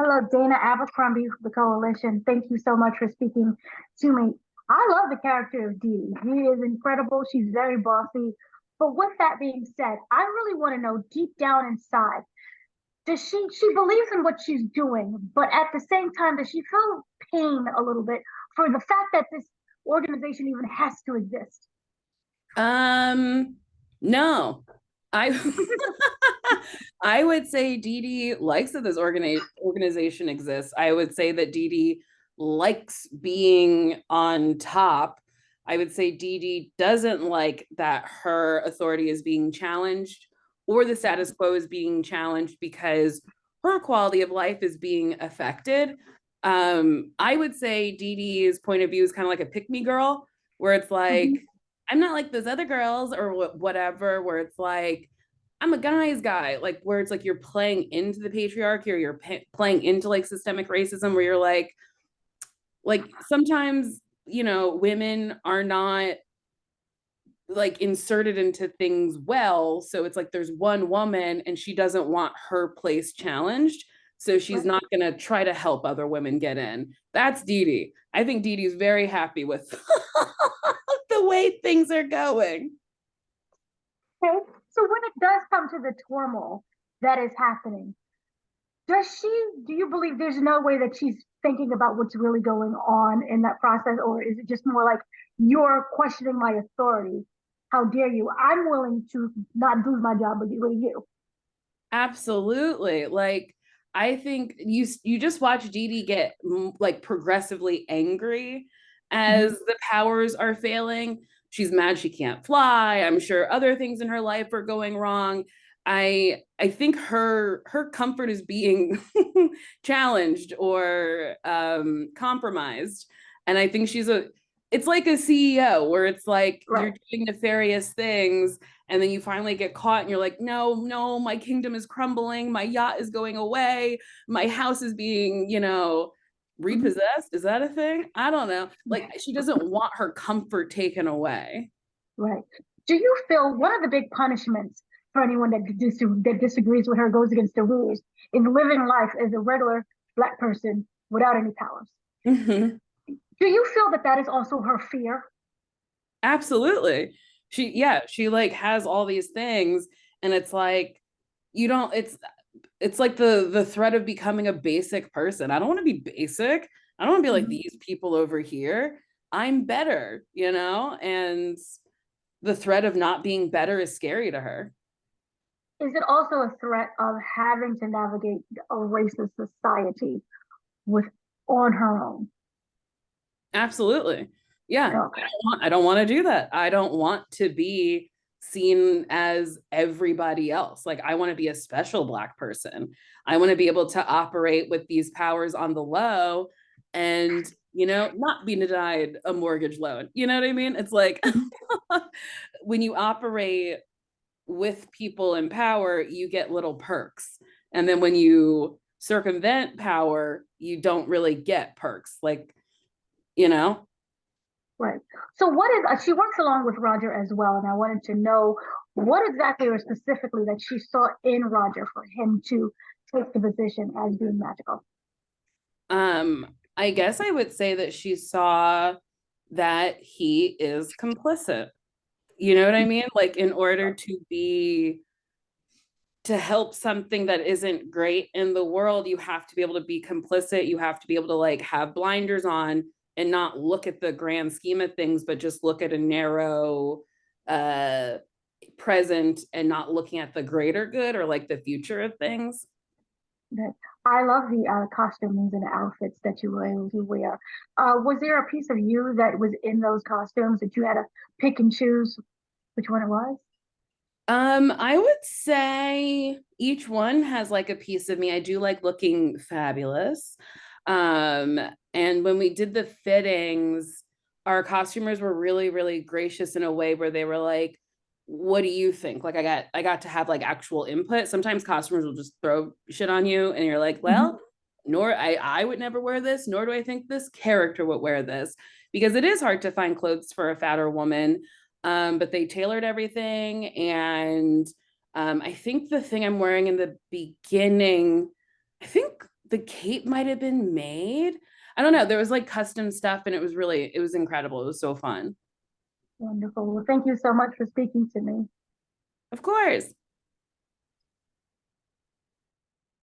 Hello, Dana Abercrombie, the Koalition. Thank you so much for speaking to me. I love the character of Dee Dee. Dee is incredible. She's very bossy. But with that being said, I really want to know deep down inside, does she believes in what she's doing, but at the same time, does she feel pain a little bit for the fact that this organization even has to exist? Um, no, I I would say Dee Dee likes that this organization exists. I would say that Dee Dee likes being on top. I would say Dee Dee doesn't like that her authority is being challenged or the status quo is being challenged because her quality of life is being affected. I would say Dee Dee's point of view is kind of like a pick me girl, where it's like, Mhm. I'm not like those other girls or whatever, where it's like, I'm a guy's guy, like where it's like you're playing into the patriarchy or you're playing into like systemic racism, where you're like sometimes, women are not like inserted into things well. So it's like there's one woman and she doesn't want her place challenged. So she's Right. not going to try to help other women get in. That's Dee Dee. I think Dee Dee's very happy with the way things are going. Okay. So when it does come to the turmoil that is happening, do you believe there's no way that she's thinking about what's really going on in that process? Or is it just more like, you're questioning my authority? How dare you? I'm willing to not do my job, but get rid of you. Absolutely. Like I think you just watch Dee Dee get like progressively angry as Mhm. the powers are failing. She's mad she can't fly. I'm sure other things in her life are going wrong. I think her comfort is being challenged or compromised. And I think it's like a CEO where it's like you're Right. doing nefarious things and then you finally get caught and you're like, no, no, my kingdom is crumbling, my yacht is going away, my house is being, Mhm. repossessed. Is that a thing? I don't know. Like she doesn't want her comfort taken away. Right. Do you feel one of the big punishments for anyone that disagrees with her, goes against the rules, is living life as a regular Black person without any powers? Mhm. Do you feel that that is also her fear? Absolutely. She like has all these things and it's like you don't it's like the threat of becoming a basic person. I don't want to be basic. I don't want to be like Mhm. these people over here. I'm better, and the threat of not being better is scary to her. Is it also a threat of having to navigate a racist society with on her own? Absolutely. Yeah. Okay. I don't want to do that. I don't want to be seen as everybody else. Like I want to be a special Black person. I want to be able to operate with these powers on the low and, not be denied a mortgage loan. You know what I mean? It's like Mhm. when you operate with people in power, you get little perks. And then when you circumvent power, you don't really get perks. Like, you know, Right. So what is she works along with Roger as well, and I wanted to know what exactly or specifically that she saw in Roger for him to take the position as being magical. I guess I would say that she saw that he is complicit. You know what I mean? Like in order to help something that isn't great in the world, you have to be able to be complicit. You have to be able to like have blinders on and not look at the grand scheme of things, but just look at a narrow uh present and not looking at the greater good or like the future of things. That I love the costumes and outfits that you were able to wear. Was there a piece of you that was in those costumes that you had to pick and choose which one it was? I would say each one has like a piece of me. I do like looking fabulous. Um, and when we did the fittings, our costumers were really, really gracious in a way where they were like, what do you think? Like I got to have like actual input. Sometimes costumers will just throw shit on you and you're like, Mhm. well, nor I would never wear this, nor do I think this character would wear this. Because it is hard to find clothes for a fatter woman, but they tailored everything. And I think the thing I'm wearing in the beginning, I think the cape might have been made. I don't know. There was like custom stuff and it was incredible. It was so fun. Wonderful. Well, thank you so much for speaking to me. Of course.